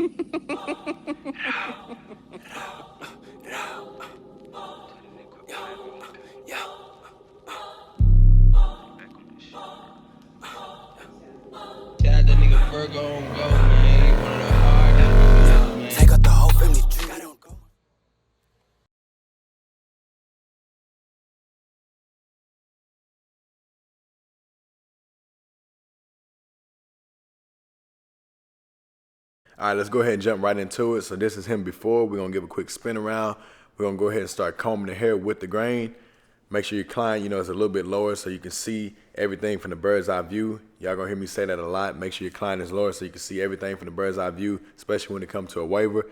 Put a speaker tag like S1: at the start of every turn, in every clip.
S1: That nigga Virgo on go, man. He one of the hardest, man.
S2: Take out the whole family tree. I don't go.
S3: All right, let's go ahead and jump right into it. So this is him before. We're gonna give a quick spin around. We're gonna go ahead and start combing the hair with the grain. Make sure your client, is a little bit lower so you can see everything from the bird's eye view. Y'all gonna hear me say that a lot. Make sure your client is lower so you can see everything from the bird's eye view, especially when it comes to a waver.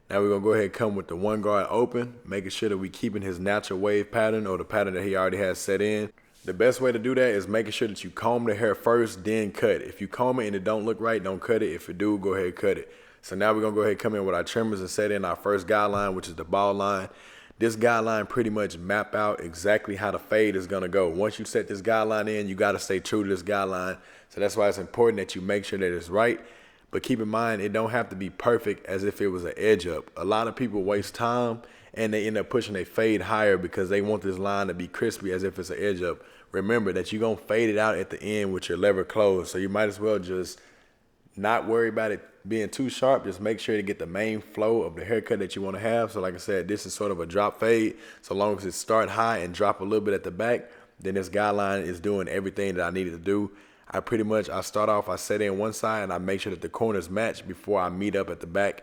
S3: Now we're gonna go ahead and come with the one guard open, making sure that we keeping his natural wave pattern or the pattern that he already has set in. The best way to do that is making sure that you comb the hair first, then cut. If you comb it and it don't look right, don't cut it. If it do, go ahead and cut it. So now we're gonna go ahead and come in with our trimmers and set in our first guideline, which is the ball line. This guideline pretty much map out exactly how the fade is gonna go. Once you set this guideline in, you gotta stay true to this guideline. So that's why it's important that you make sure that it's right. But keep in mind, it don't have to be perfect as if it was an edge up. A lot of people waste time and they end up pushing a fade higher because they want this line to be crispy as if it's an edge up. Remember that you're gonna fade it out at the end with your lever closed. So you might as well just not worry about it being too sharp. Just make sure to get the main flow of the haircut that you want to have. So like I said, this is sort of a drop fade. So long as it start high and drop a little bit at the back, then this guideline is doing everything that I needed to do. I start off, I set in one side and I make sure that the corners match before I meet up at the back.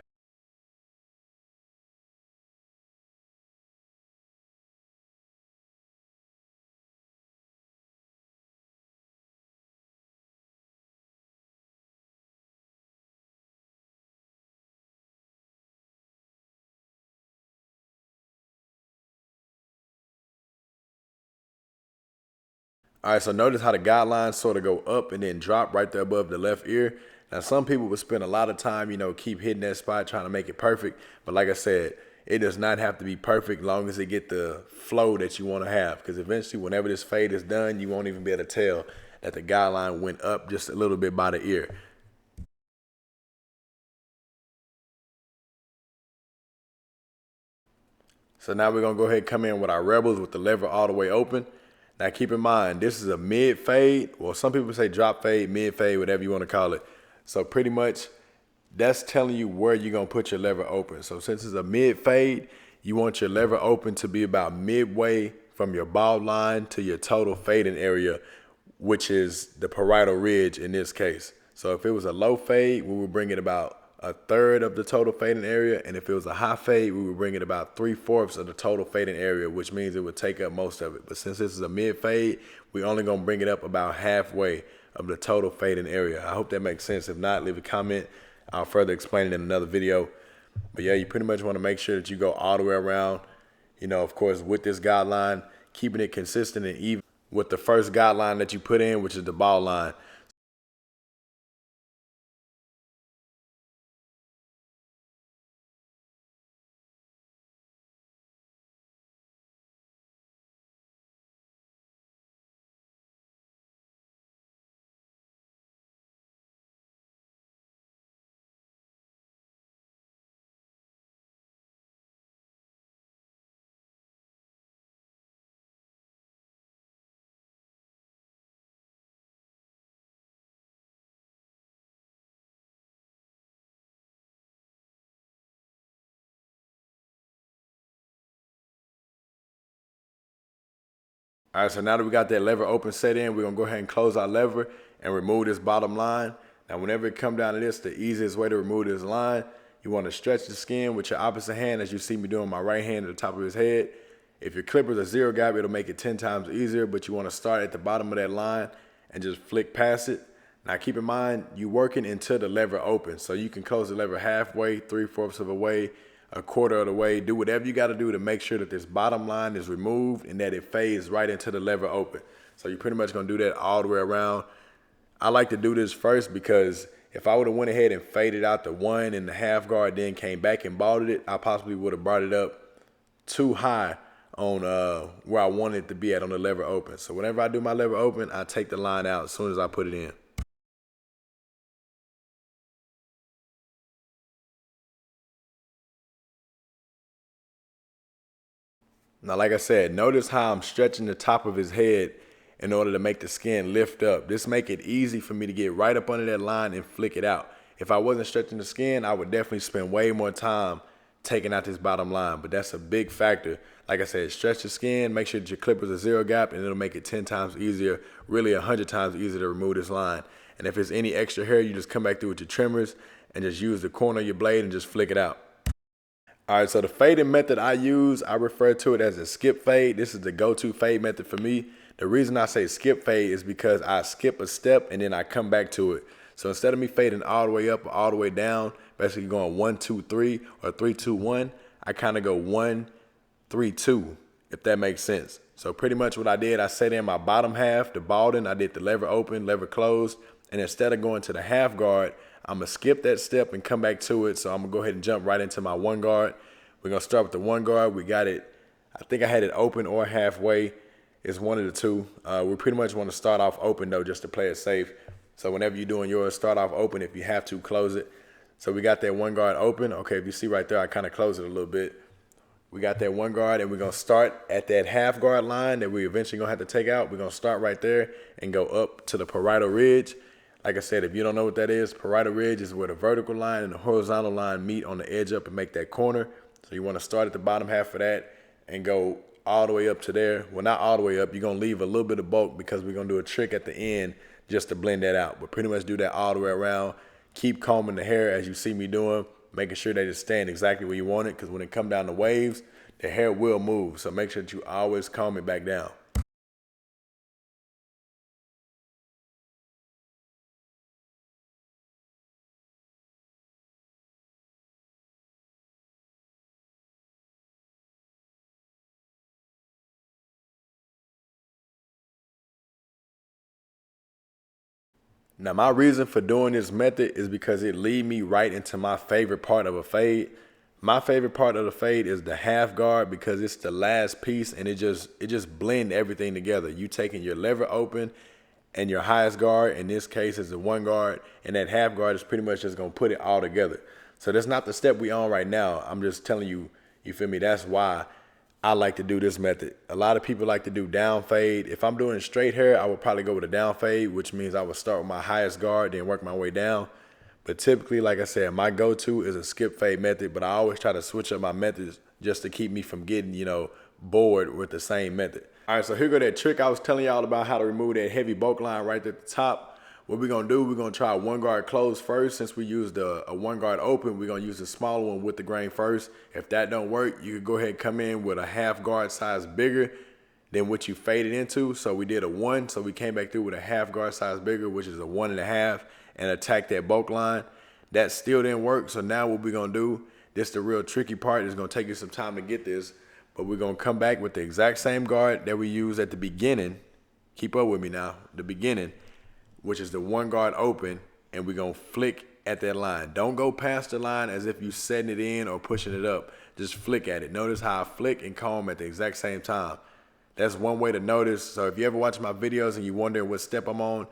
S3: All right, so notice how the guidelines sort of go up and then drop right there above the left ear. Now, some people would spend a lot of time, keep hitting that spot, trying to make it perfect. But like I said, it does not have to be perfect long as it get the flow that you want to have. Because eventually, whenever this fade is done, you won't even be able to tell that the guideline went up just a little bit by the ear. So now we're going to go ahead and come in with our rebels with the lever all the way open. Now keep in mind, this is a mid fade. Well, some people say drop fade, mid fade, whatever you want to call it. So pretty much that's telling you where you're going to put your lever open. So since it's a mid fade, you want your lever open to be about midway from your ball line to your total fading area, which is the parietal ridge in this case. So if it was a low fade, we would bring it about a third of the total fading area, and if it was a high fade, we would bring it about 3/4 of the total fading area, which means it would take up most of it. But since this is a mid fade, we only gonna bring it up about halfway of the total fading area. I hope that makes sense. If not, leave a comment. I'll further explain it in another video. But yeah, you pretty much want to make sure that you go all the way around, of course, with this guideline, keeping it consistent and even with the first guideline that you put in, which is the ball line. All right, so now that we got that lever open set in, we're gonna go ahead and close our lever and remove this bottom line. Now, whenever it come down to this, the easiest way to remove this line, you wanna stretch the skin with your opposite hand, as you see me doing my right hand at the top of his head. If your clipper's a zero gap, it'll make it 10 times easier, but you wanna start at the bottom of that line and just flick past it. Now, keep in mind, you're working until the lever opens, so you can close the lever halfway, 3/4 of a way, a quarter of the way. Do whatever you got to do to make sure that this bottom line is removed and that it fades right into the lever open. So you're pretty much going to do that all the way around. I like to do this first because if I would have went ahead and faded out the 1.5 guard, then came back and balded it, I possibly would have brought it up too high on where I wanted it to be at on the lever open. So whenever I do my lever open, I take the line out as soon as I put it in. Now, like I said, notice how I'm stretching the top of his head in order to make the skin lift up. This make it easy for me to get right up under that line and flick it out. If I wasn't stretching the skin, I would definitely spend way more time taking out this bottom line, but that's a big factor. Like I said, stretch the skin, make sure that your clippers are zero gap, and it'll make it 10 times easier, really 100 times easier to remove this line. And if there's any extra hair, you just come back through with your trimmers and just use the corner of your blade and just flick it out. All right, so the fading method I use, I refer to it as a skip fade. This is the go-to fade method for me. The reason I say skip fade is because I skip a step and then I come back to it. So instead of me fading all the way up or all the way down, basically going 1, 2, 3 or 3, 2, 1, I kind of go 1, 3, 2, if that makes sense. So pretty much what I did, I set in my bottom half, the balding, I did the lever open, lever closed, and instead of going to the half guard, I'm gonna skip that step and come back to it. So I'm gonna go ahead and jump right into my one guard. We're gonna start with the one guard. We got it, I think I had it open or halfway. It's one of the two. We pretty much wanna start off open though, just to play it safe. So whenever you're doing yours, start off open. If you have to, close it. So we got that one guard open. Okay, if you see right there, I kind of close it a little bit. We got that one guard, and we're gonna start at that half guard line that we eventually gonna have to take out. We're gonna start right there and go up to the parietal ridge. Like I said, if you don't know what that is, parietal ridge is where the vertical line and the horizontal line meet on the edge up and make that corner. So you wanna start at the bottom half of that and go all the way up to there. Well, not all the way up. You're gonna leave a little bit of bulk because we're gonna do a trick at the end just to blend that out. But pretty much do that all the way around. Keep combing the hair as you see me doing, making sure that it's staying exactly where you want it, because when it come down the waves, the hair will move. So make sure that you always comb it back down. Now, my reason for doing this method is because it lead me right into my favorite part of a fade. My favorite part of the fade is the half guard because it's the last piece and it just blend everything together. You taking your lever open and your highest guard, in this case is the one guard, and that half guard is pretty much just gonna put it all together. So that's not the step we on right now. I'm just telling you, you feel me? That's why I like to do this method. A lot of people like to do down fade. If I'm doing straight hair, I would probably go with a down fade, which means I would start with my highest guard, then work my way down. But typically, like I said, my go-to is a skip fade method, but I always try to switch up my methods just to keep me from getting, bored with the same method. All right, so here go that trick I was telling y'all about, how to remove that heavy bulk line right at the top. What we're gonna do, we're gonna try one guard closed first. Since we used a one guard open, we're gonna use the smaller one with the grain first. If that don't work, you can go ahead and come in with a half guard size bigger than what you faded into. So we did a 1, so we came back through with a half guard size bigger, which is a 1.5, and attack that bulk line. That still didn't work, so now what we're gonna do, this the real tricky part. It's gonna take you some time to get this, but we're gonna come back with the exact same guard that we used at the beginning. Keep up with me now, the beginning, which is the one guard open, and we're gonna flick at that line. Don't go past the line as if you're setting it in or pushing it up. Just flick at it. Notice how I flick and comb at the exact same time. That's one way to notice. So if you ever watch my videos and you wondering what step I'm on,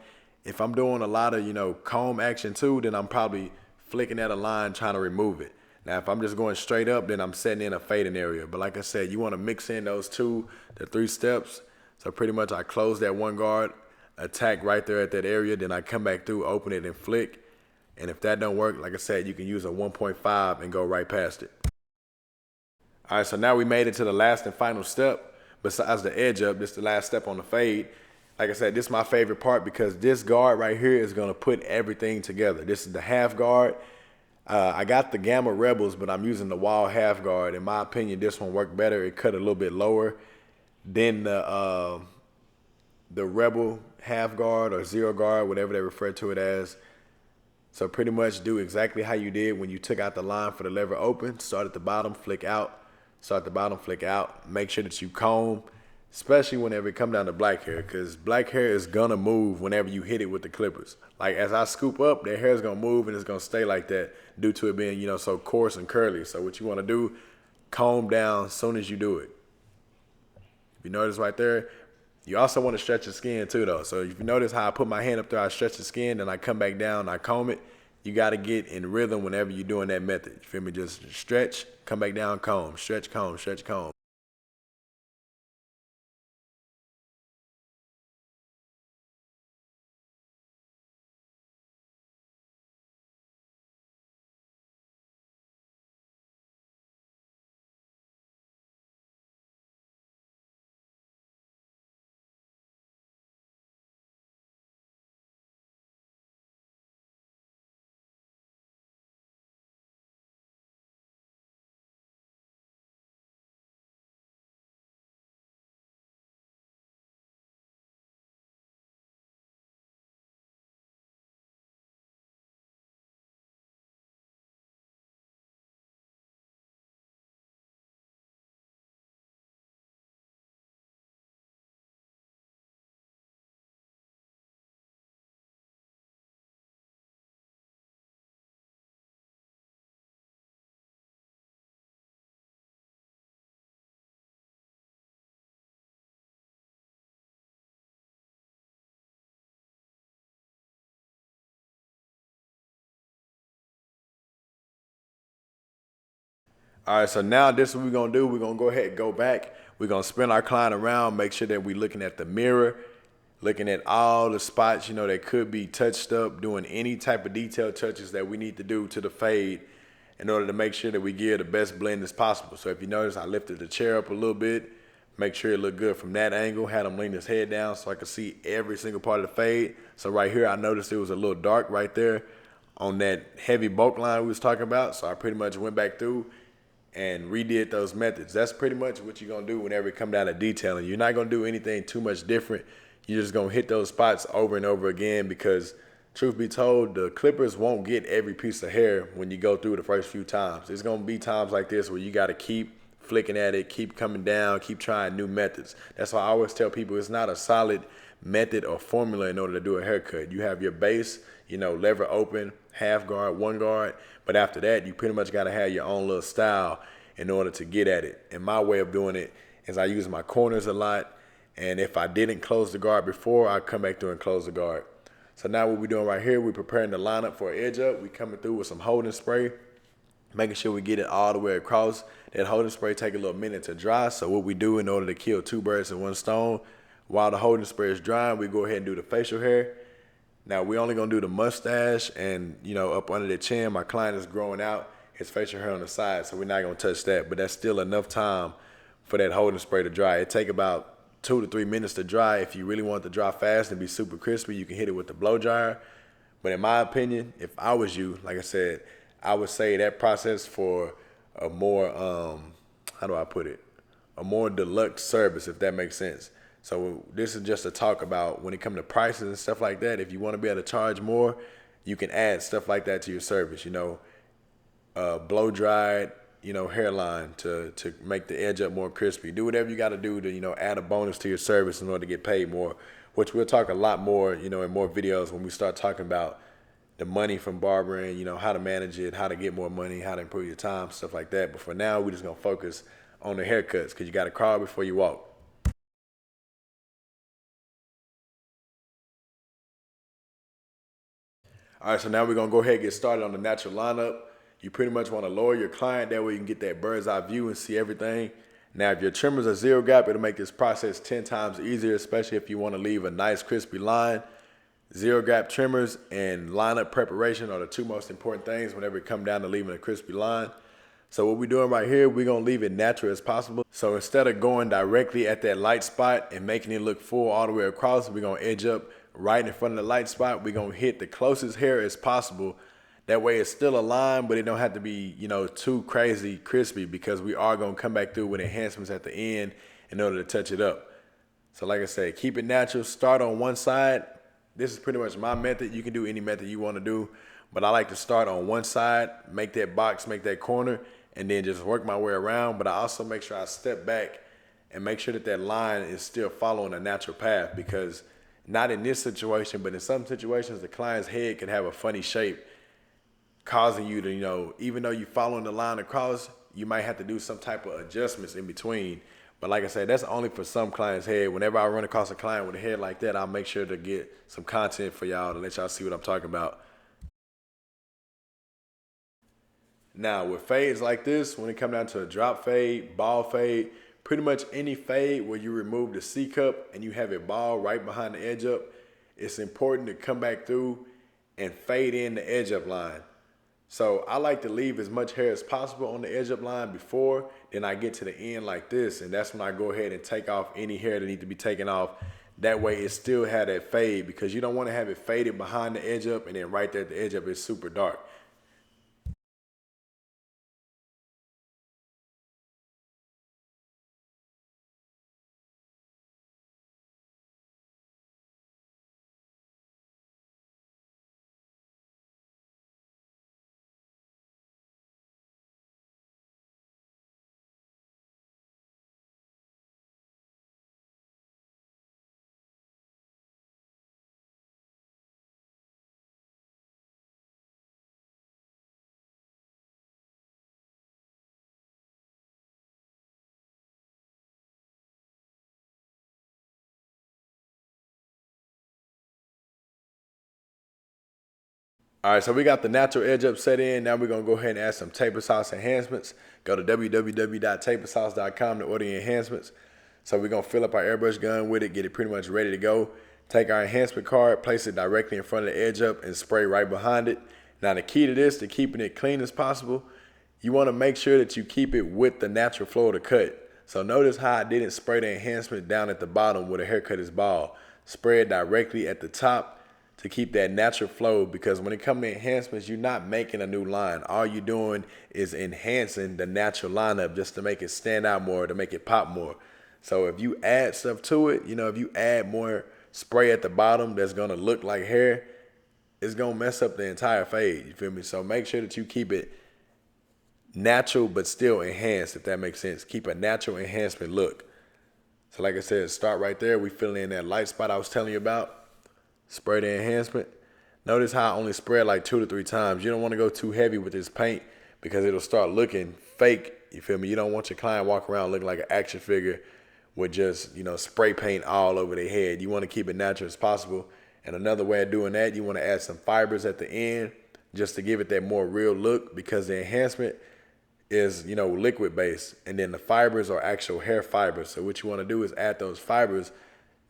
S3: if I'm doing a lot of, comb action too, then I'm probably flicking at a line trying to remove it. Now, if I'm just going straight up, then I'm setting in a fading area. But like I said, you want to mix in those 2 to 3 steps. So pretty much I close that one guard, attack right there at that area, then I come back through, open it, and flick. And if that don't work, like I said, you can use a 1.5 and go right past it. All right, so now we made it to the last and final step. Besides the edge up, this is the last step on the fade. Like I said, this is my favorite part because this guard right here is gonna put everything together. This is the half guard. I got the Gamma Rebels, but I'm using the Wall half guard. In my opinion, this one worked better. It cut a little bit lower than the Rebel half guard or zero guard, whatever they refer to it as. So pretty much do exactly how you did when you took out the line for the lever open. Start at the bottom, flick out. Start at the bottom, flick out. Make sure that you comb, especially whenever it come down to black hair, because black hair is gonna move whenever you hit it with the clippers. Like as I scoop up, their hair is gonna move and it's gonna stay like that due to it being, so coarse and curly. So what you wanna do, comb down as soon as you do it. If you notice right there, you also wanna stretch the skin too though. So if you notice how I put my hand up there, I stretch the skin, then I come back down, I comb it. You gotta get in rhythm whenever you're doing that method. You feel me? Just stretch, come back down, comb, stretch, comb, stretch, comb. All right, so now this is what we're gonna do. We're gonna go ahead and go back. We're gonna spin our client around, make sure that we're looking at the mirror, looking at all the spots, that could be touched up, doing any type of detail touches that we need to do to the fade in order to make sure that we give the best blend as possible. So if you notice, I lifted the chair up a little bit, make sure it looked good from that angle, had him lean his head down so I could see every single part of the fade. So right here, I noticed it was a little dark right there on that heavy bulk line we was talking about. So I pretty much went back through and redid those methods. That's pretty much what you're gonna do whenever it come down to detailing. You're not gonna do anything too much different. You're just gonna hit those spots over and over again because truth be told, the clippers won't get every piece of hair when you go through the first few times. There's gonna be times like this where you gotta keep flicking at it, keep coming down, keep trying new methods. That's why I always tell people it's not a solid method or formula in order to do a haircut. You have your base, lever open, half guard, one guard, but after that, you pretty much gotta have your own little style in order to get at it. And my way of doing it is I use my corners a lot, and if I didn't close the guard before, I come back through and close the guard. So now what we're doing right here, we're preparing the lineup for an edge up. We coming through with some holding spray, making sure we get it all the way across. That holding spray take a little minute to dry. So what we do in order to kill two birds with one stone, while the holding spray is drying, we go ahead and do the facial hair. Now we only gonna do the mustache and up under the chin. My client is growing out his facial hair on the side, so we're not gonna touch that. But that's still enough time for that holding spray to dry. It take about 2 to 3 minutes to dry. If you really want it to dry fast and be super crispy, you can hit it with the blow dryer. But in my opinion, if I was you, like I said, I would say that process for a more, how do I put it? A more deluxe service, if that makes sense. So this is just a talk about when it comes to prices and stuff like that. If you want to be able to charge more, you can add stuff like that to your service, blow dried, hairline to make the edge up more crispy. Do whatever you got to do to, add a bonus to your service in order to get paid more, which we'll talk a lot more, in more videos when we start talking about the money from barbering, how to manage it, how to get more money, how to improve your time, stuff like that. But for now, we're just going to focus on the haircuts because you got to crawl before you walk. All right, so now we're going to go ahead and get started on the natural lineup. You pretty much want to lower your client. That way you can get that bird's eye view and see everything. Now, if your trimmers are zero gap, it'll make this process 10 times easier, especially if you want to leave a nice crispy line. Zero gap trimmers and lineup preparation are the two most important things whenever it comes down to leaving a crispy line. So what we're doing right here, we're going to leave it natural as possible. So instead of going directly at that light spot and making it look full all the way across, we're going to edge up right in front of the light spot. We're going to hit the closest hair as possible. That way it's still a line, but it don't have to be, too crazy crispy because we are going to come back through with enhancements at the end in order to touch it up. So like I said, keep it natural. Start on one side. This is pretty much my method. You can do any method you want to do, but I like to start on one side, make that box, make that corner, and then just work my way around. But I also make sure I step back and make sure that that line is still following a natural path because not in this situation, but in some situations, the client's head can have a funny shape causing you to, even though you're following the line across, you might have to do some type of adjustments in between. But like I said, that's only for some clients' head. Whenever I run across a client with a head like that, I'll make sure to get some content for y'all to let y'all see what I'm talking about. Now, with fades like this, when it comes down to a drop fade, ball fade, pretty much any fade where you remove the C cup and you have it ball right behind the edge up, it's important to come back through and fade in the edge up line. So I like to leave as much hair as possible on the edge up line before, then I get to the end like this, and that's when I go ahead and take off any hair that needs to be taken off. That way it still had that fade because you don't want to have it faded behind the edge up and then right there at the edge up it's super dark. All right, so we got the natural edge up set in. Now we're gonna go ahead and add some taper sauce enhancements. Go to www.tapersauce.com to order your enhancements. So we're gonna fill up our airbrush gun with it, get it pretty much ready to go. Take our enhancement card, place it directly in front of the edge up and spray right behind it. Now the key to this, to keeping it clean as possible, you wanna make sure that you keep it with the natural flow of the cut. So notice how I didn't spray the enhancement down at the bottom where the haircut is bald. Spray it directly at the top to keep that natural flow, because when it comes to enhancements, you're not making a new line. All you're doing is enhancing the natural lineup just to make it stand out more, to make it pop more. So if you add stuff to it, if you add more spray at the bottom that's gonna look like hair, it's gonna mess up the entire fade, you feel me? So make sure that you keep it natural but still enhanced, if that makes sense. Keep a natural enhancement look. So like I said, start right there. We fill in that light spot I was telling you about. Spray the enhancement. Notice how I only spray it like 2 to 3 times. You don't want to go too heavy with this paint because it'll start looking fake. You feel me? You don't want your client walking around looking like an action figure with just, spray paint all over their head. You want to keep it natural as possible. And another way of doing that, you want to add some fibers at the end just to give it that more real look, because the enhancement is, liquid based, and then the fibers are actual hair fibers. So what you want to do is add those fibers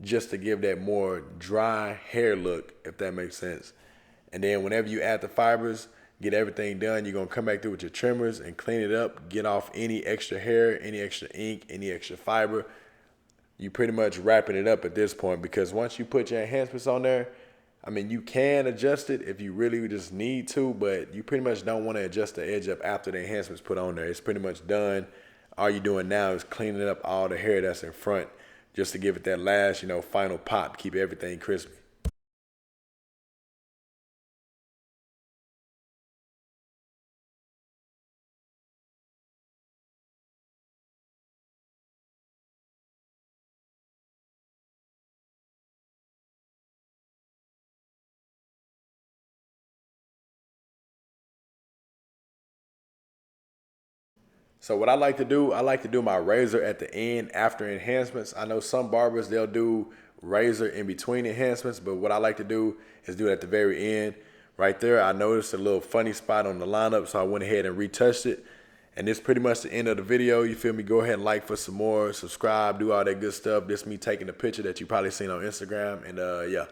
S3: just to give that more dry hair look, if that makes sense. And then whenever you add the fibers, get everything done, you're gonna come back through with your trimmers and clean it up, get off any extra hair, any extra ink, any extra fiber. You pretty much wrapping it up at this point, because once you put your enhancements on there, you can adjust it if you really just need to, but you pretty much don't want to adjust the edge up after the enhancements put on there. It's pretty much done. All you're doing now is cleaning up all the hair that's in front, just to give it that last, final pop, keep everything crispy. So what I like to do my razor at the end after enhancements. I know some barbers, they'll do razor in between enhancements, but what I like to do is do it at the very end. Right there, I noticed a little funny spot on the lineup, so I went ahead and retouched it. And this is pretty much the end of the video. You feel me? Go ahead and like for some more, subscribe, do all that good stuff. This is me taking a picture that you probably seen on Instagram. And yeah.